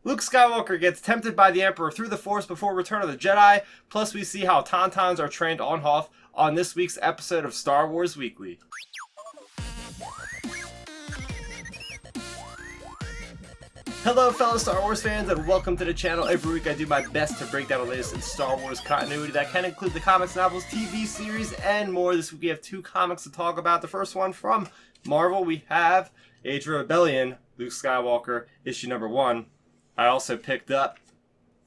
Luke Skywalker gets tempted by the Emperor through the Force before Return of the Jedi. Plus, we see how Tauntauns are trained on Hoth on this week's episode of Star Wars Weekly. Hello fellow Star Wars fans and welcome to the channel. Every week I do my best to break down the latest in Star Wars continuity. That can include the comics, novels, TV series, and more. This week we have two comics to talk about. The first one from Marvel, we have Age of Rebellion, Luke Skywalker, issue number 1. I also picked up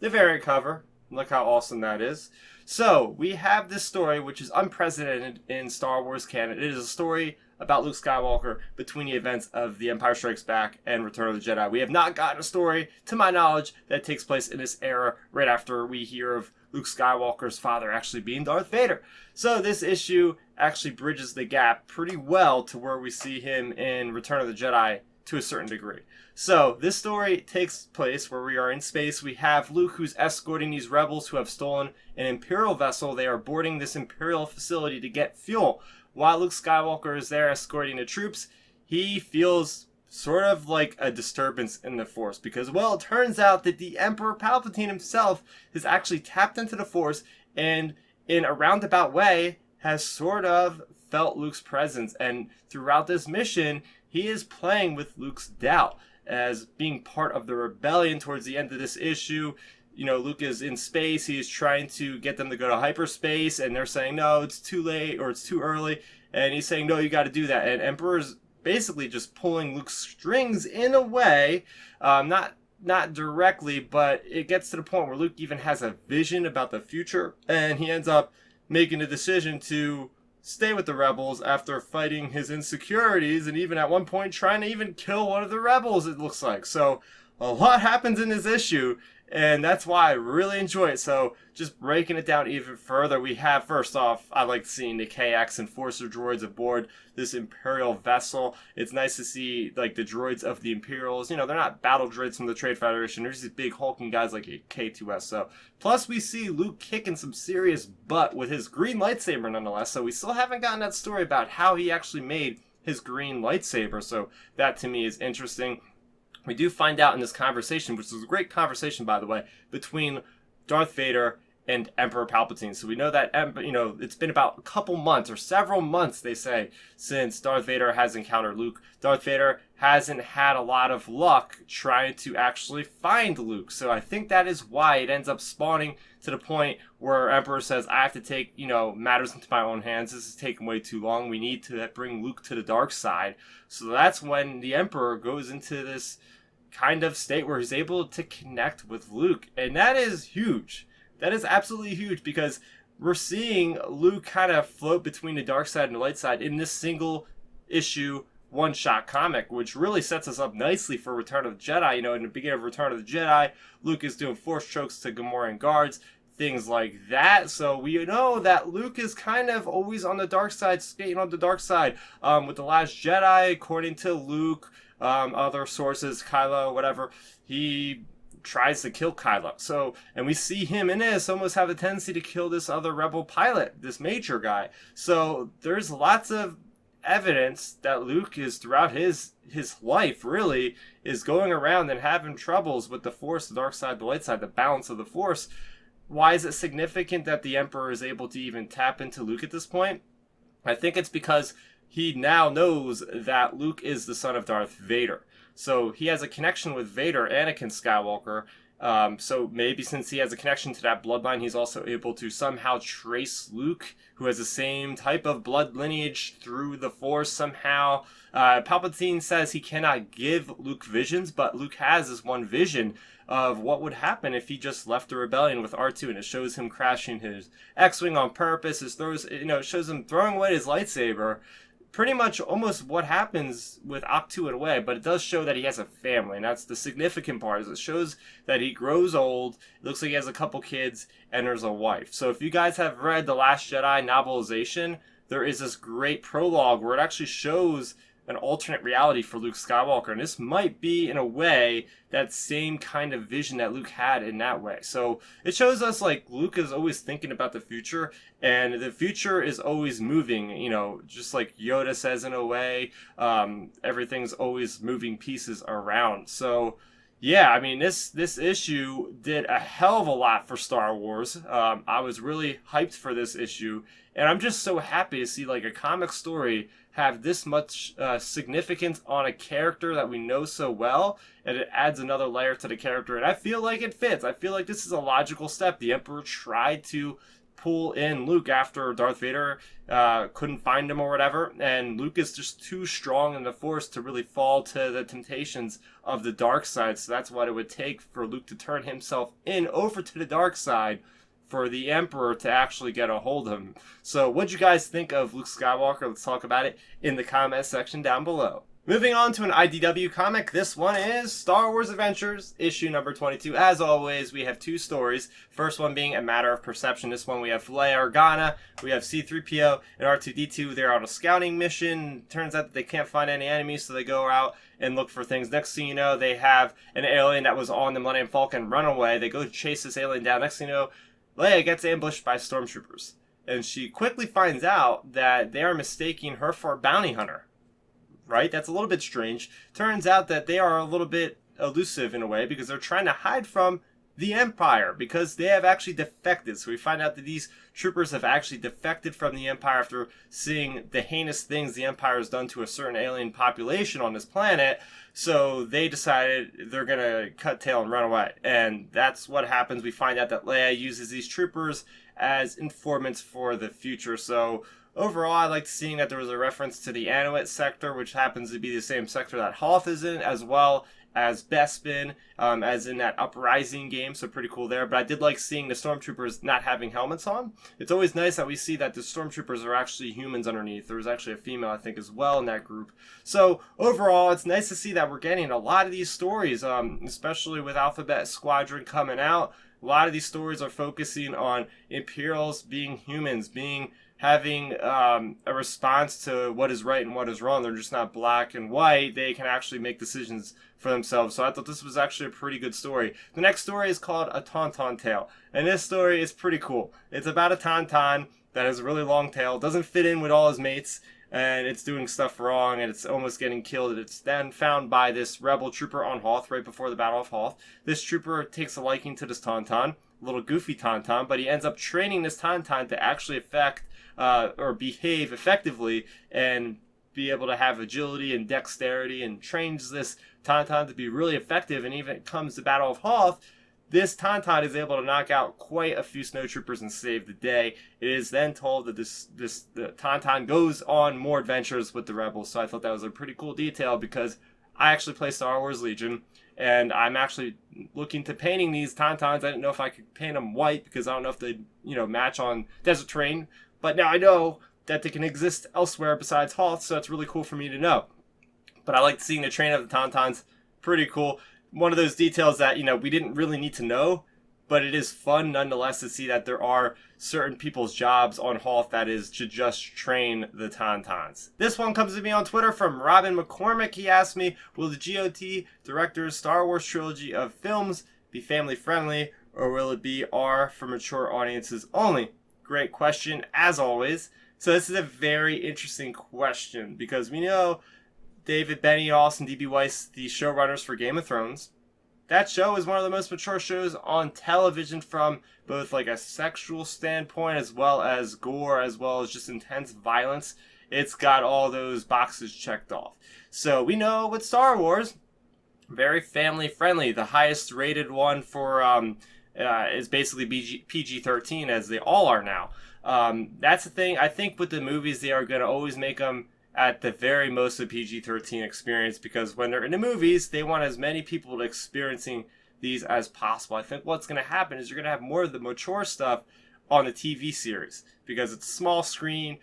the variant cover. Look how awesome that is. So, we have this story which is unprecedented in Star Wars canon. It is a story about Luke Skywalker between the events of The Empire Strikes Back and Return of the Jedi. We have not gotten a story, to my knowledge, that takes place in this era right after we hear of Luke Skywalker's father actually being Darth Vader. So this issue actually bridges the gap pretty well to where we see him in Return of the Jedi to a certain degree. So this story takes place where we are in space. We have Luke who's escorting these rebels who have stolen an Imperial vessel. They are boarding this Imperial facility to get fuel. While Luke Skywalker is there escorting the troops, he feels sort of like a disturbance in the Force because, well, it turns out that the Emperor Palpatine himself has actually tapped into the Force and in a roundabout way has sort of felt Luke's presence. And throughout this mission, he is playing with Luke's doubt as being part of the rebellion towards the end of this issue. You know, Luke is in space. He is trying to get them to go to hyperspace, and they're saying, no, it's too late or it's too early. And he's saying, no, you got to do that. And Emperor's basically just pulling Luke's strings in a way, not directly, but it gets to the point where Luke even has a vision about the future, and he ends up making a decision to stay with the rebels after fighting his insecurities and even at one point trying to even kill one of the rebels, it looks like. So a lot happens in this issue, and that's why I really enjoy it. So just breaking it down even further, we have, first off, I like seeing the KX Enforcer droids aboard this Imperial vessel. It's nice to see like the droids of the Imperials. You know, they're not battle droids from the Trade Federation. There's these big hulking guys like a K2S. So plus we see Luke kicking some serious butt with his green lightsaber nonetheless. So we still haven't gotten that story about how he actually made his green lightsaber. So that to me is interesting. We do find out in this conversation, which is a great conversation, by the way, between Darth Vader and Emperor Palpatine. So we know that, it's been about a couple months or several months, they say, since Darth Vader has encountered Luke. Darth Vader hasn't had a lot of luck trying to actually find Luke. So I think that is why it ends up spawning to the point where Emperor says, I have to take, matters into my own hands. This is taking way too long. We need to bring Luke to the dark side. So that's when the Emperor goes into this kind of state where he's able to connect with Luke. And that is huge. That is absolutely huge because we're seeing Luke kind of float between the dark side and the light side in this single issue one-shot comic, which really sets us up nicely for Return of the Jedi. In the beginning of Return of the Jedi, Luke is doing force chokes to Gamorrean guards, things like that. So we know that Luke is kind of always on the dark side, skating on the dark side. With The Last Jedi, according to Luke, other sources, Kylo, whatever, he tries to kill Kylo. So, and we see him in this almost have a tendency to kill this other rebel pilot, this major guy. So there's lots of evidence that Luke is throughout his life really is going around and having troubles with the Force, the dark side, the light side, the balance of the Force. Why is it significant that the Emperor is able to even tap into Luke at this point? I think it's because he now knows that Luke is the son of Darth Vader. So he has a connection with Vader, Anakin Skywalker. So maybe since he has a connection to that bloodline, he's also able to somehow trace Luke, who has the same type of blood lineage through the Force somehow. Palpatine says he cannot give Luke visions, but Luke has this one vision of what would happen if he just left the rebellion with R2, and it shows him crashing his X-Wing on purpose. It shows him throwing away his lightsaber. Pretty much almost what happens with Octu in a way, but it does show that he has a family, and that's the significant part. Is it shows that he grows old, it looks like he has a couple kids, and there's a wife. So if you guys have read The Last Jedi novelization, there is this great prologue where it actually shows an alternate reality for Luke Skywalker. And this might be, in a way, that same kind of vision that Luke had in that way. So it shows us, like, Luke is always thinking about the future, and the future is always moving, just like Yoda says in a way. Everything's always moving pieces around. So Yeah, I mean this issue did a hell of a lot for Star Wars. I was really hyped for this issue, and I'm just so happy to see like a comic story have this much significance on a character that we know so well, and it adds another layer to the character. And I feel like it fits. I feel like this is a logical step. The Emperor tried to pull in Luke after Darth Vader couldn't find him or whatever, and Luke is just too strong in the Force to really fall to the temptations of the dark side. So that's what it would take for Luke to turn himself in over to the dark side for the Emperor to actually get a hold of him. So what'd you guys think of Luke Skywalker? Let's talk about it in the comment section down below. Moving on to an IDW comic, this one is Star Wars Adventures, issue number 22. As always, we have two stories. First one being A Matter of Perception. This one we have Leia Organa, we have C-3PO and R2-D2. They're on a scouting mission. Turns out that they can't find any enemies, so they go out and look for things. Next thing you know, they have an alien that was on the Millennium Falcon run away. They go chase this alien down. Next thing you know, Leia gets ambushed by Stormtroopers. And she quickly finds out that they are mistaking her for a bounty hunter. Right? That's a little bit strange. Turns out that they are a little bit elusive in a way because they're trying to hide from the Empire because they have actually defected. So we find out that these troopers have actually defected from the Empire after seeing the heinous things the Empire has done to a certain alien population on this planet. So they decided they're going to cut tail and run away. And that's what happens. We find out that Leia uses these troopers as informants for the future. So overall, I liked seeing that there was a reference to the Anuit sector, which happens to be the same sector that Hoth is in, as well as Bespin, as in that Uprising game, so pretty cool there. But I did like seeing the Stormtroopers not having helmets on. It's always nice that we see that the Stormtroopers are actually humans underneath. There was actually a female, I think, as well in that group. So overall, it's nice to see that we're getting a lot of these stories, especially with Alphabet Squadron coming out. A lot of these stories are focusing on Imperials being humans, having a response to what is right and what is wrong. They're just not black and white. They can actually make decisions for themselves. So I thought this was actually a pretty good story. The next story is called A Tauntaun Tale. And this story is pretty cool. It's about a Tauntaun that has a really long tail, doesn't fit in with all his mates, and it's doing stuff wrong, and it's almost getting killed. It's then found by this rebel trooper on Hoth right before the Battle of Hoth. This trooper takes a liking to this Tauntaun, a little goofy Tauntaun, but he ends up training this Tauntaun to actually affect or behave effectively and be able to have agility and dexterity, and trains this Tauntaun to be really effective. And even comes the Battle of Hoth, this Tauntaun is able to knock out quite a few snowtroopers and save the day. It is then told that the Tauntaun goes on more adventures with the rebels. So I thought that was a pretty cool detail because I actually play Star Wars Legion, and I'm actually looking to painting these Tauntauns. I didn't know if I could paint them white because I don't know if they match on Desert Terrain. But now I know that they can exist elsewhere besides Hoth, so it's really cool for me to know. But I like seeing the train of the Tauntauns. Pretty cool. One of those details that, we didn't really need to know, but it is fun nonetheless to see that there are certain people's jobs on Hoth that is to just train the Tauntauns. This one comes to me on Twitter from Robin McCormick. He asked me, will the GOT director's Star Wars trilogy of films be family friendly, or will it be R for mature audiences only? Great question, as always. So this is a very interesting question because we know David Benioff and D.B. Weiss, the showrunners for Game of Thrones. That show is one of the most mature shows on television from both like a sexual standpoint as well as gore, as well as just intense violence. It's got all those boxes checked off. So we know with Star Wars, very family friendly. The highest rated one for is basically PG-13, as they all are now. That's the thing. I think with the movies, they are going to always make them at the very most a PG-13 experience, because when they're in the movies, they want as many people experiencing these as possible. I think what's going to happen is you're going to have more of the mature stuff on the TV series because it's small screen.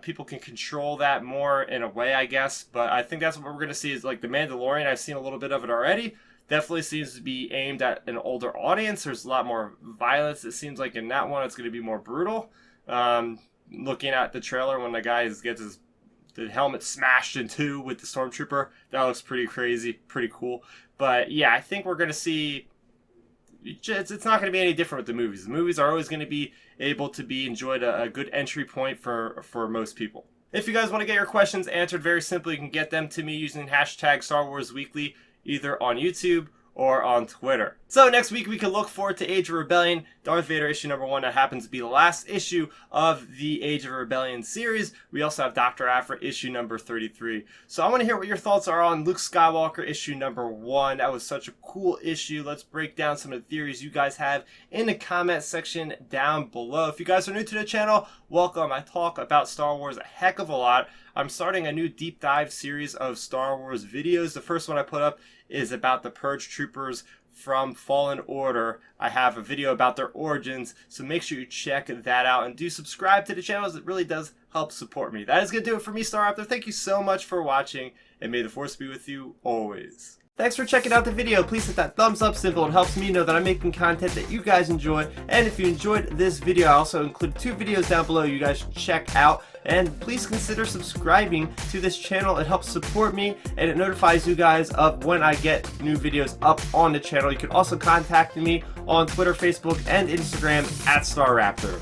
People can control that more in a way, I guess. But I think that's what we're going to see is like The Mandalorian. I've seen a little bit of it already. Definitely seems to be aimed at an older audience. There's a lot more violence. It seems like in that one, it's going to be more brutal. Looking at the trailer when the guy gets the helmet smashed in two with the Stormtrooper, that looks pretty crazy, pretty cool. But yeah, I think we're going to see, it's not going to be any different with the movies. The movies are always going to be able to be enjoyed a good entry point for most people. If you guys want to get your questions answered very simply, you can get them to me using hashtag Star Wars Weekly, either on YouTube or on Twitter. So next week we can look forward to Age of Rebellion, Darth Vader issue number 1. That happens to be the last issue of the Age of Rebellion series. We also have Dr. Aphra issue number 33. So I want to hear what your thoughts are on Luke Skywalker issue number 1. That was such a cool issue. Let's break down some of the theories you guys have in the comment section down below. If you guys are new to the channel, welcome. I talk about Star Wars a heck of a lot. I'm starting a new deep dive series of Star Wars videos. The first one I put up is about the Purge Troopers from Fallen Order. I have a video about their origins, so make sure you check that out and do subscribe to the channel, as it really does help support me. That is going to do it for me, Starrapter. Thank you so much for watching, and may the Force be with you always. Thanks for checking out the video. Please hit that thumbs up symbol. It helps me know that I'm making content that you guys enjoy. And if you enjoyed this video, I also include 2 videos down below you guys should check out. And please consider subscribing to this channel. It helps support me, and it notifies you guys of when I get new videos up on the channel. You can also contact me on Twitter, Facebook, and Instagram at Starrapter.